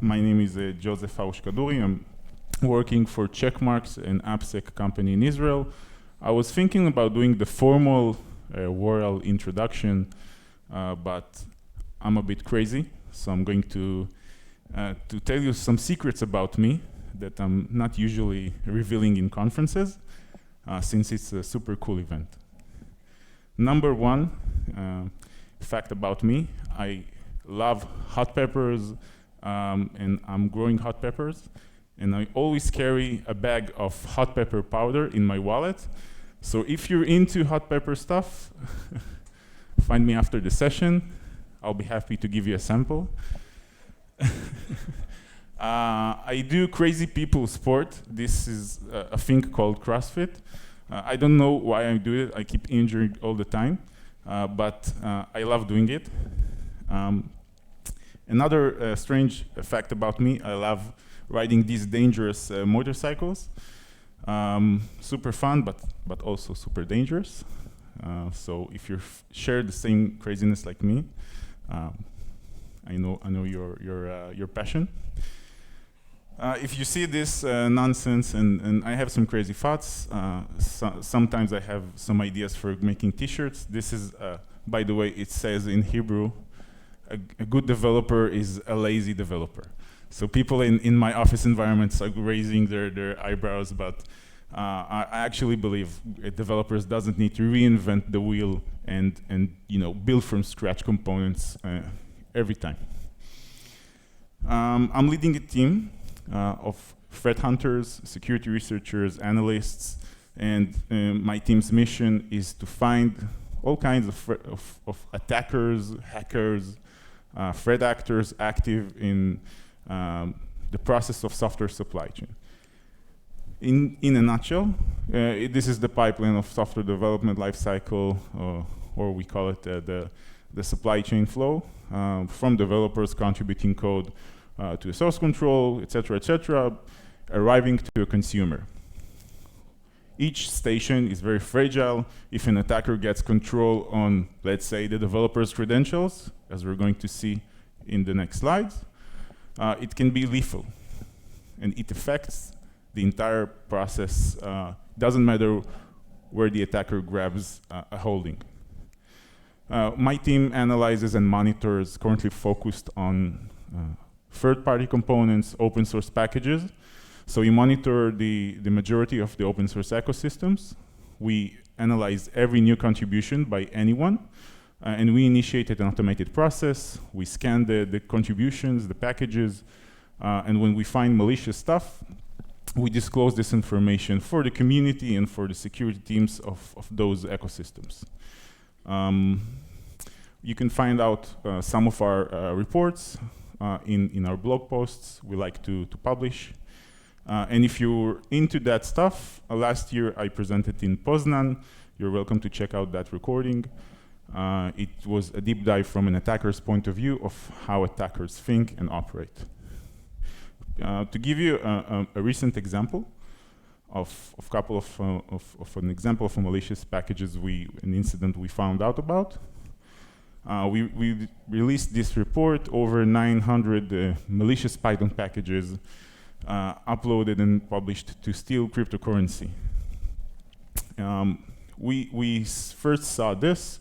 My name is Jossef Harush Kadouri. I'm working for Checkmarks, an AppSec company in Israel. I was thinking about doing the formal oral introduction, but I'm a bit crazy, so I'm going to tell you some secrets about me that I'm not usually revealing in conferences, since it's a super cool event. Number one fact about me, I love hot peppers, and I'm growing hot peppers, and I always carry a bag of hot pepper powder in my wallet. So if you're into hot pepper stuff, find me after the session. I'll be happy to give you a sample. I do crazy people sport. This is a thing called CrossFit. I don't know why I do it. I keep injuring all the time, but I love doing it. Another strange fact about me, I love riding these dangerous motorcycles. Super fun, but also super dangerous. So if you share the same craziness like me, I know your passion. If you see this nonsense, and I have some crazy thoughts, sometimes I have some ideas for making t-shirts. This is, by the way, it says in Hebrew, a good developer is a lazy developer. So people in my office environments are raising their eyebrows, but I actually believe developers doesn't need to reinvent the wheel and build from scratch components every time. I'm leading a team of threat hunters, security researchers, analysts, and my team's mission is to find all kinds of attackers, hackers, threat actors active in the process of software supply chain. In a nutshell, this is the pipeline of software development lifecycle, or we call it the supply chain flow, from developers contributing code to a source control, etc., arriving to a consumer. Each station is very fragile. If an attacker gets control on, let's say, the developer's credentials, as we're going to see in the next slides, it can be lethal, and it affects the entire process. Doesn't matter where the attacker grabs a holding. My team analyzes and monitors, currently focused on third-party components, open source packages. So we monitor the majority of the open source ecosystems. We analyze every new contribution by anyone, and we initiated an automated process. We scan the contributions, the packages, and when we find malicious stuff, we disclose this information for the community and for the security teams of those ecosystems. You can find out some of our reports in our blog posts we like to publish. And if you're into that stuff, last year I presented in Poznan. You're welcome to check out that recording. It was a deep dive from an attacker's point of view of how attackers think and operate. To give you a recent example of an example of a malicious packages an incident we found out about. We released this report, over 900 malicious Python packages uploaded and published to steal cryptocurrency. We first saw this.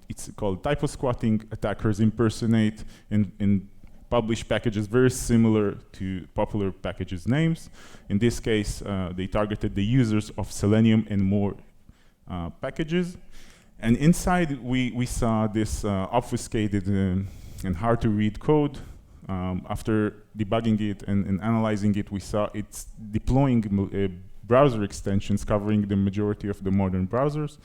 It's called typo squatting. Attackers impersonate and publish packages very similar to popular packages names. In this case, they targeted the users of Selenium and more packages. And inside, we saw this obfuscated and hard to read code. After debugging it and analyzing it, we saw it's deploying browser extensions covering the majority of the modern browsers.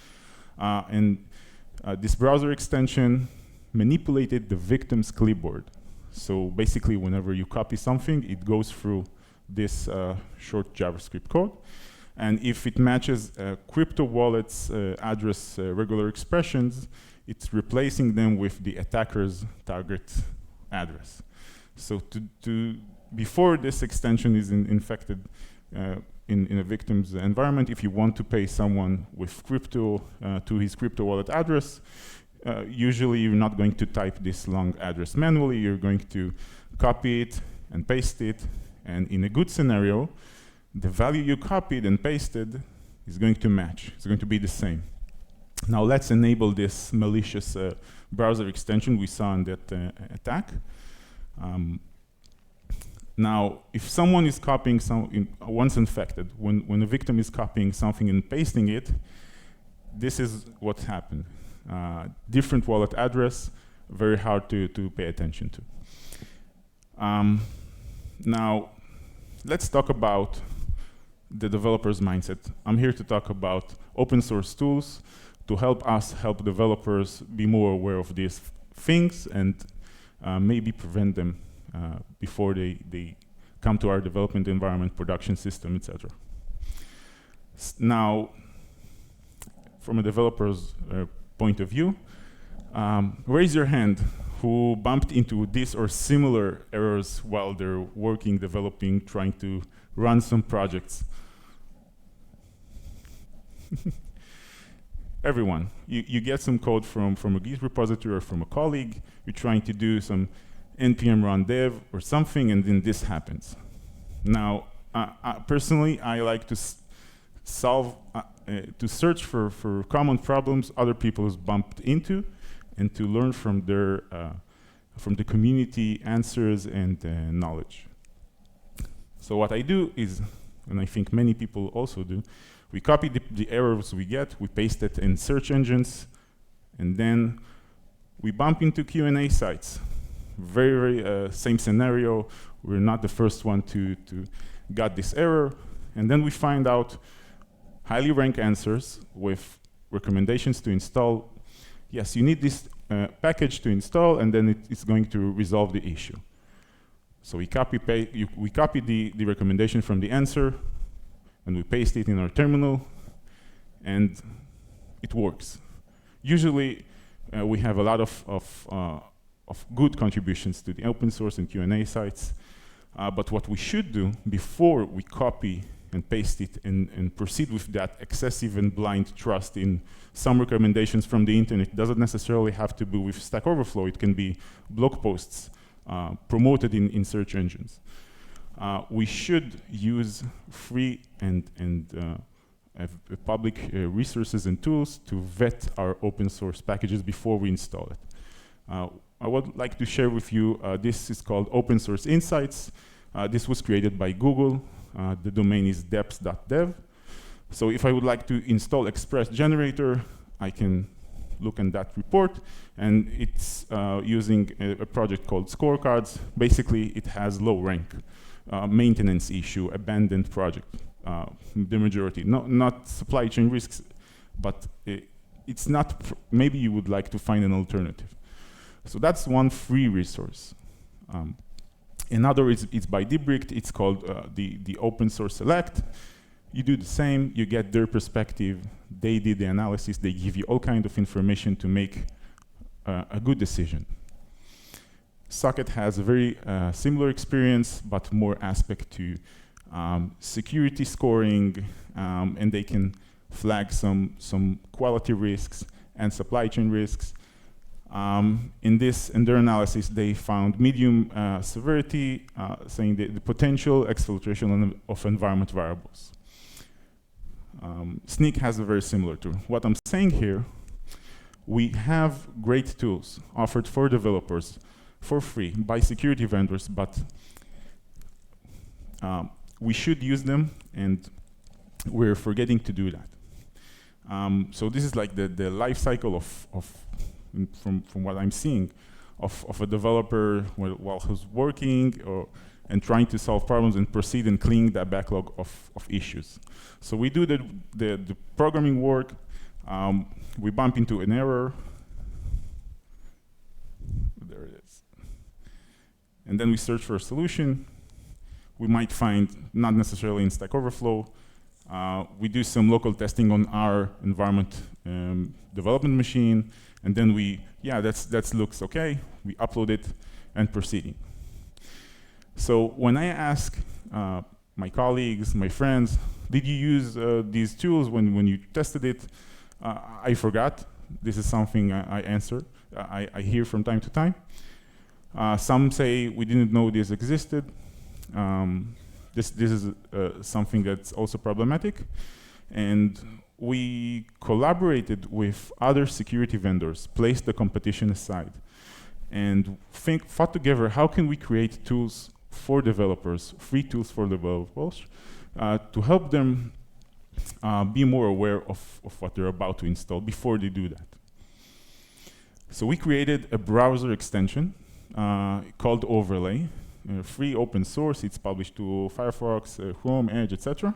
This browser extension manipulated the victim's clipboard. So basically, whenever you copy something, it goes through this short JavaScript code. And if it matches crypto wallet's address regular expressions, it's replacing them with the attacker's target address. So before this extension is infected in a victim's environment, if you want to pay someone with crypto to his crypto wallet address, usually you're not going to type this long address manually. You're going to copy it and paste it. And in a good scenario, the value you copied and pasted is going to match. It's going to be the same. Now let's enable this malicious browser extension we saw in that attack. Now, if someone is copying once infected, when a victim is copying something and pasting it, this is what happened. Different wallet address, very hard to pay attention to. Now, let's talk about the developer's mindset. I'm here to talk about open source tools to help us help developers be more aware of these things and maybe prevent them before they come to our development environment, production system, etc. Now, from a developer's point of view, raise your hand who bumped into this or similar errors while they're working, developing, trying to run some projects. Everyone, you get some code from a Git repository or from a colleague, you're trying to do some npm run dev or something, and then this happens. Now, personally, I like to to search for common problems other people have bumped into, and to learn from their from the community answers and knowledge. So what I do is, and I think many people also do, we copy the errors we get, we paste it in search engines, and then we bump into Q&A sites. Very same scenario. We're not the first one to got this error, and then we find out highly ranked answers with recommendations to install. Yes, you need this package to install, and then it's going to resolve the issue. So we copy the recommendation from the answer, and we paste it in our terminal, and it works. Usually, we have a lot of good contributions to the open source and Q&A sites. But what we should do before we copy and paste it and proceed with that excessive and blind trust in some recommendations from the internet, it doesn't necessarily have to be with Stack Overflow. It can be blog posts promoted in search engines. We should use free and public resources and tools to vet our open source packages before we install it. I would like to share with you, this is called Open Source Insights. This was created by Google. The domain is deps.dev. So if I would like to install Express Generator, I can look in that report, and it's using a project called Scorecards. Basically, it has low rank, maintenance issue, abandoned project, the majority. Not supply chain risks, but it's not, maybe you would like to find an alternative. So that's one free resource. Another is it's by Debricked. It's called the Open Source Select. You do the same. You get their perspective. They did the analysis. They give you all kinds of information to make a good decision. Socket has a very similar experience, but more aspect to security scoring, and they can flag some quality risks and supply chain risks. In their analysis, they found medium severity, saying the potential exfiltration of environment variables. Snyk has a very similar tool. What I'm saying here, we have great tools offered for developers for free by security vendors, but we should use them, and we're forgetting to do that. So this is like the life cycle from what I'm seeing, of a developer while who's working and trying to solve problems and proceed and clean that backlog of issues. So we do the programming work, we bump into an error, there it is. And then we search for a solution. We might find, not necessarily in Stack Overflow, we do some local testing on our environment development machine, and then that looks okay. We upload it and proceeding. So when I ask my colleagues, my friends, did you use these tools when you tested it? I forgot. This is something I answer. I hear from time to time. Some say we didn't know this existed. This is something that's also problematic. And we collaborated with other security vendors, placed the competition aside, and thought together, how can we create tools for developers, free tools for developers, to help them be more aware of what they're about to install before they do that. So we created a browser extension called Overlay, free open source. It's published to Firefox, Chrome, Edge, etc.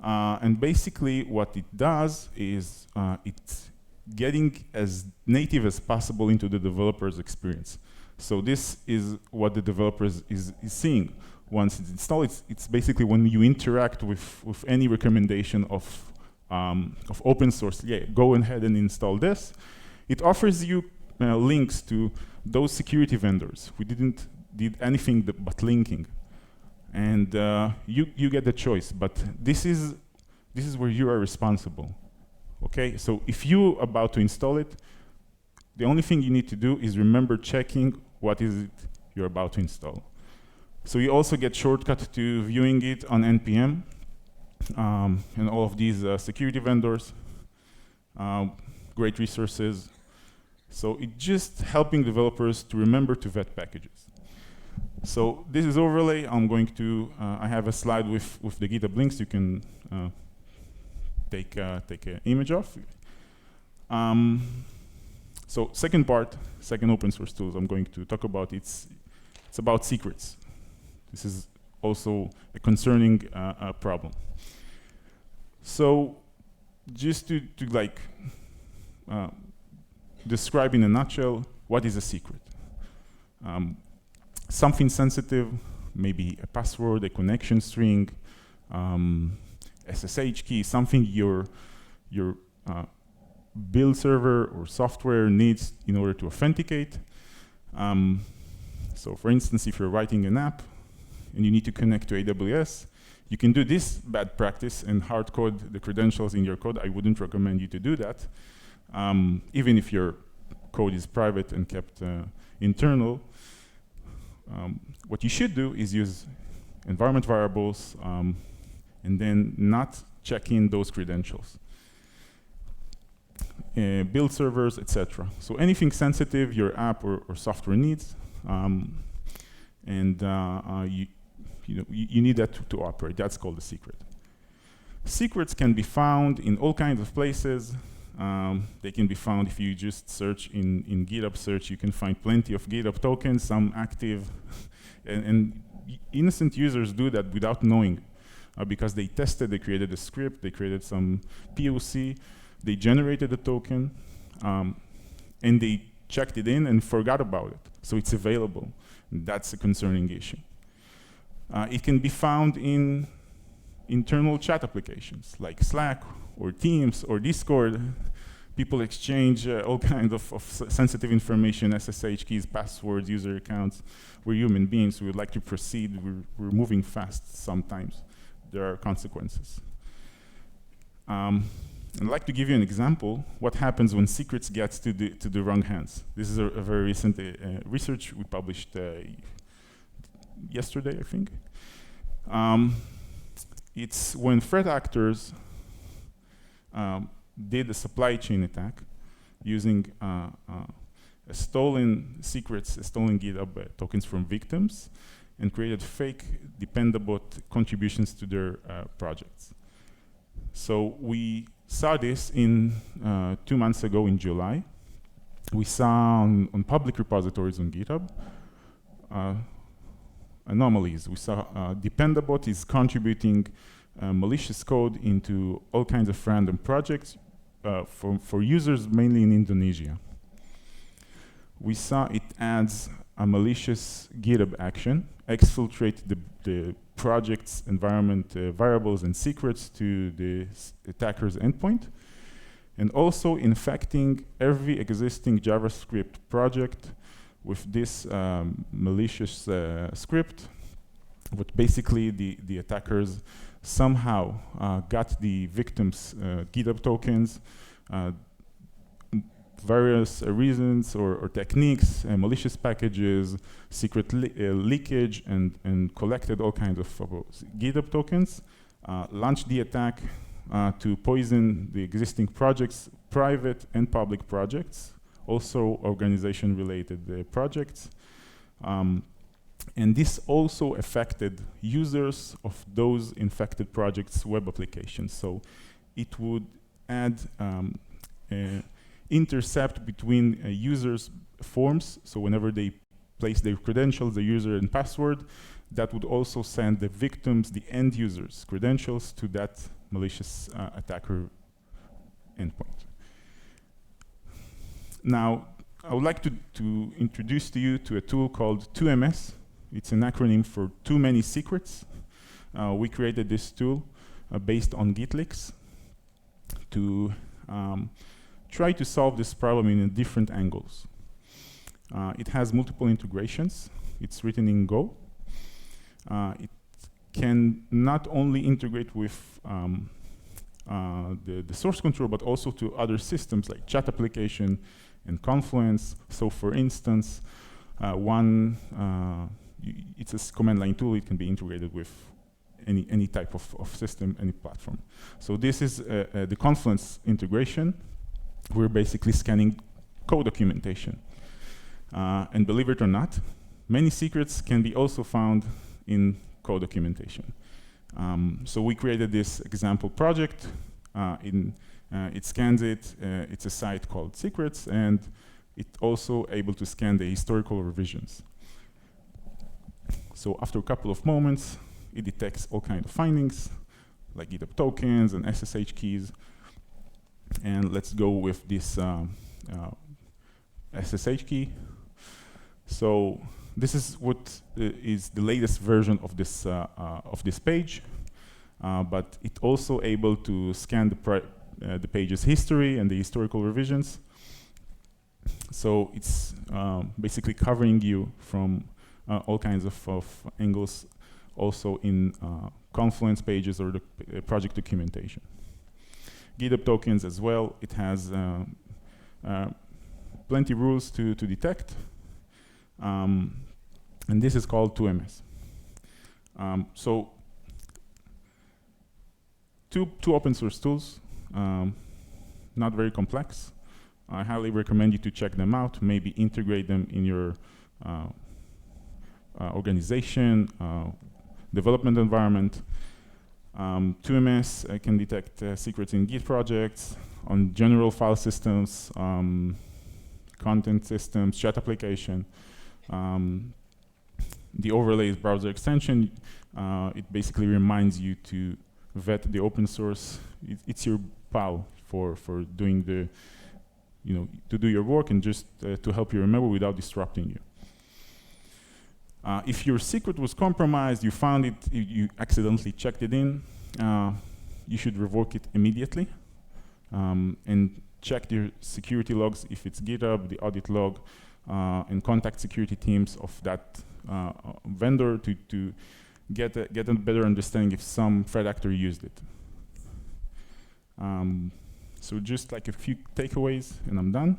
And basically what it does is it's getting as native as possible into the developer's experience. So this is what the developer is seeing. Once it's installed, it's basically when you interact with any recommendation of open source, yeah, go ahead and install this. It offers you links to those security vendors. We didn't did anything but linking. And you get the choice, but this is where you are responsible. Okay, so if you're about to install it, the only thing you need to do is remember checking what is it you're about to install. So you also get shortcut to viewing it on NPM and all of these security vendors, great resources. So it's just helping developers to remember to vet packages. So this is Overlay. I'm going to, I have a slide with the GitHub links you can take an image of. So second open source tools I'm going to talk about, it's about secrets. This is also a concerning problem. So just to like describe in a nutshell, what is a secret? Something sensitive, maybe a password, a connection string, SSH key, something your build server or software needs in order to authenticate. So for instance, if you're writing an app and you need to connect to AWS, you can do this bad practice and hard code the credentials in your code. I wouldn't recommend you to do that, even if your code is private and kept internal. What you should do is use environment variables and then not check in those credentials. Build servers, etc. So anything sensitive your app or software needs, and you need that to operate. That's called a secret. Secrets can be found in all kinds of places. They can be found if you just search in GitHub search. You can find plenty of GitHub tokens, some active, and innocent users do that without knowing, because they tested, they created a script, they created some POC, they generated a token, and they checked it in and forgot about it. So it's available. That's a concerning issue. It can be found in internal chat applications like Slack or Teams or Discord. People exchange all kinds of sensitive information, SSH keys, passwords, user accounts. We're human beings. We would like to proceed. We're moving fast sometimes. There are consequences. I'd like to give you an example. What happens when secrets get to the wrong hands? This is a very recent research we published yesterday, I think. It's when threat actors did a supply chain attack using stolen secrets, stolen GitHub tokens from victims, and created fake dependable contributions to their projects. So we saw this in 2 months ago in July. We saw on public repositories on GitHub anomalies. We saw Dependabot is contributing malicious code into all kinds of random projects for users mainly in Indonesia. We saw it adds a malicious GitHub action, exfiltrate the project's environment variables and secrets to the attacker's endpoint, and also infecting every existing JavaScript project with this malicious script. But basically, the attackers somehow got the victims' GitHub tokens, various reasons or techniques, malicious packages, secret leakage, and collected all kinds of GitHub tokens, launched the attack to poison the existing projects, private and public projects, also organization-related projects. And this also affected users of those infected projects' web applications. So it would add intercept between users' forms. So whenever they place their credentials, the user and password, that would also send the victims, the end users' credentials to that malicious attacker endpoint. Now, I would like to introduce to you to a tool called 2MS. It's an acronym for Too Many Secrets. We created this tool based on GitLeaks to try to solve this problem in different angles. It has multiple integrations. It's written in Go. It can not only integrate with the source control, but also to other systems like chat application and Confluence. So for instance, it's a command line tool. It can be integrated with any type of system, any platform. So this is the Confluence integration. We're basically scanning code documentation. And believe it or not, many secrets can be also found in code documentation. So we created this example project. It scans it. It's a site called Secrets, and it's also able to scan the historical revisions. So after a couple of moments, it detects all kinds of findings, like GitHub tokens and SSH keys. And let's go with this SSH key. So this is what is the latest version of this page, but it also able to scan the page's history and the historical revisions. So it's basically covering you from all kinds of angles, also in Confluence pages or the project documentation. GitHub tokens as well. It has plenty rules to detect. And this is called 2MS. So two open source tools, not very complex. I highly recommend you to check them out, maybe integrate them in your organization, development environment. 2MS can detect secrets in Git projects, on general file systems, content systems, chat application. The overlay is browser extension. It basically reminds you to vet the open source. It's your pal for doing the, to do your work and just to help you remember without disrupting you. If your secret was compromised, you found it, you accidentally checked it in, you should revoke it immediately and check your security logs if it's GitHub, the audit log, and contact security teams of that vendor to get a better understanding if some threat actor used it. So just like a few takeaways, and I'm done.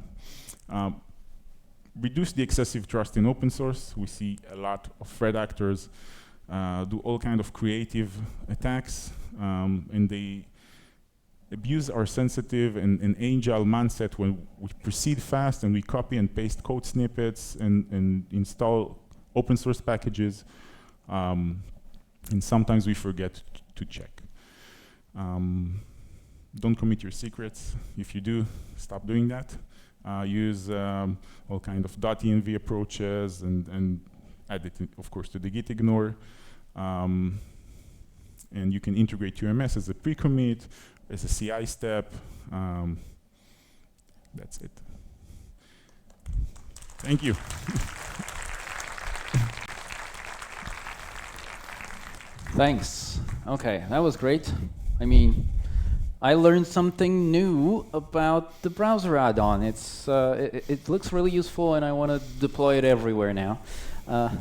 Reduce the excessive trust in open source. We see a lot of threat actors do all kinds of creative attacks, and they abuse our sensitive and agile mindset when we proceed fast and we copy and paste code snippets and install open source packages, and sometimes we forget to check. Don't commit your secrets. If you do, stop doing that. Use all kinds of .env approaches and add it, of course, to the git ignore. And you can integrate UMS as a pre-commit, as a CI step. That's it. Thank you. Thanks. Okay, that was great. I mean, I learned something new about the browser add-on. It looks really useful, and I want to deploy it everywhere now.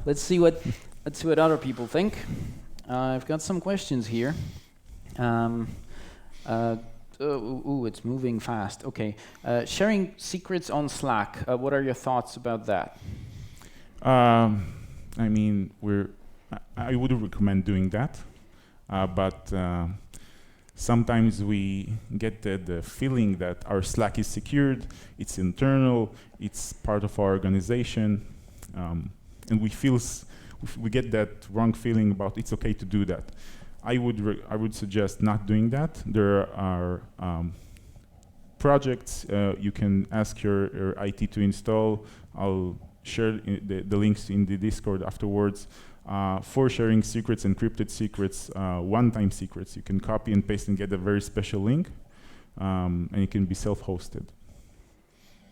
Let's see what other people think. I've got some questions here. It's moving fast. Okay. Sharing secrets on Slack. What are your thoughts about that? I mean, I would recommend doing that, but sometimes we get the feeling that our Slack is secured, it's internal, it's part of our organization, and we get that wrong feeling about it's okay to do that. I would suggest not doing that. There are projects you can ask your IT to install. I'll share the links in the Discord afterwards. For sharing secrets, encrypted secrets, one-time secrets, you can copy and paste and get a very special link, and it can be self-hosted.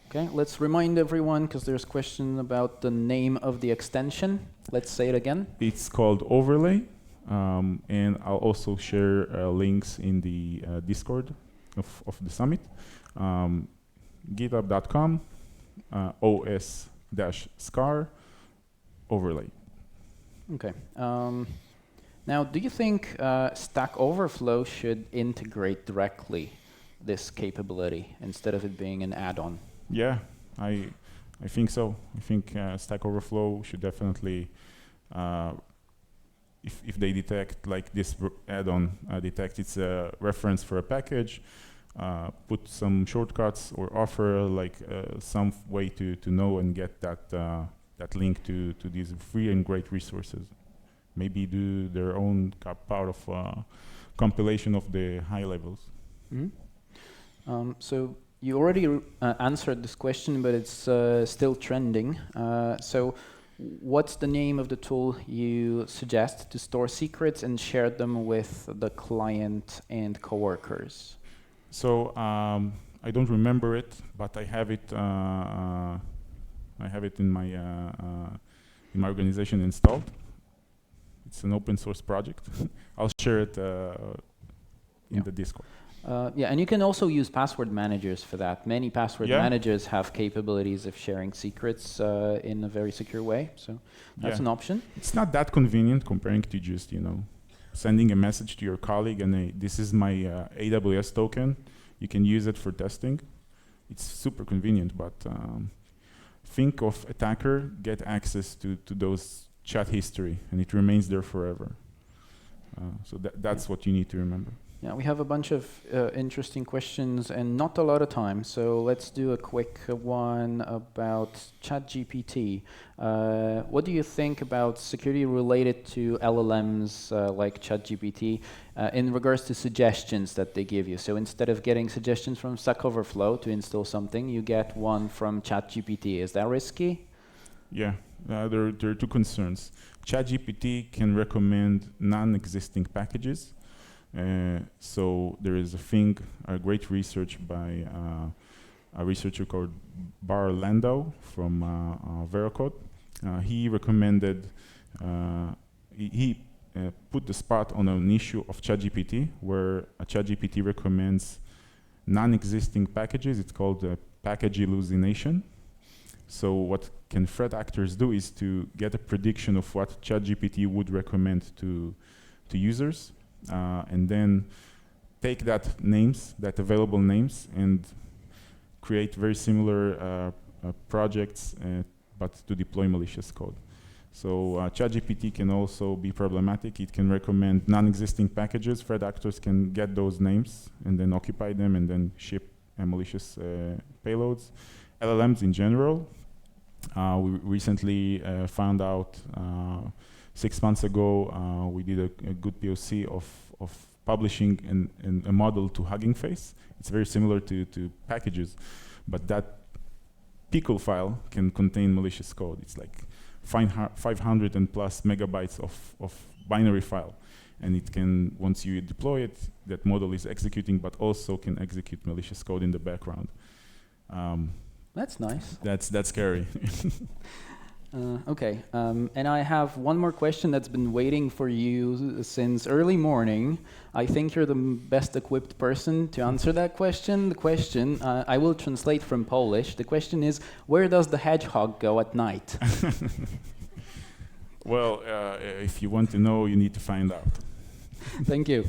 Okay, let's remind everyone, because there's a question about the name of the extension. Let's say it again. It's called Overlay, and I'll also share links in the Discord of the summit. GitHub.com, os-scar overlay. Okay. Now, do you think Stack Overflow should integrate directly this capability instead of it being an add-on? Yeah, I think so. I think Stack Overflow should definitely, if they detect like this add-on detect it's a reference for a package, put some shortcuts or offer like some way to know and get that link to these free and great resources. Maybe do their own part of compilation of the high levels. Mm-hmm. So you already answered this question, but it's still trending. So what's the name of the tool you suggest to store secrets and share them with the client and coworkers? So I don't remember it, but I have it. I have it in my organization installed. It's an open source project. I'll share it in the Discord. Yeah, and you can also use password managers for that. Many password managers have capabilities of sharing secrets in a very secure way. So that's an option. It's not that convenient comparing to just, sending a message to your colleague and this is my AWS token. You can use it for testing. It's super convenient, but think of attacker get access to those chat history and it remains there forever. So that's what you need to remember. Yeah, we have a bunch of interesting questions and not a lot of time, so let's do a quick one about ChatGPT. What do you think about security related to LLMs like ChatGPT in regards to suggestions that they give you? So instead of getting suggestions from Stack Overflow to install something, you get one from ChatGPT. Is that risky? Yeah, there are two concerns. ChatGPT can recommend non-existing packages. So there is a great research by a researcher called Bar Landau from Veracode. He recommended, he put the spot on an issue of ChatGPT where ChatGPT recommends non-existing packages. It's called package hallucination. So what can threat actors do is to get a prediction of what ChatGPT would recommend to users. And then take that available names, and create very similar projects, but to deploy malicious code. So ChatGPT can also be problematic. It can recommend non-existing packages. Threat actors can get those names and then occupy them and then ship malicious payloads. LLMs in general, we recently found out 6 months ago, we did a good POC of publishing a model to Hugging Face. It's very similar to packages, but that pickle file can contain malicious code. It's like 500 and plus megabytes of binary file. And it can, once you deploy it, that model is executing, but also can execute malicious code in the background. That's nice. That's scary. Okay, and I have one more question that's been waiting for you since early morning. I think you're the best equipped person to answer that question. The question, I will translate from Polish. The question is, where does the hedgehog go at night? Well, if you want to know, you need to find out. Thank you.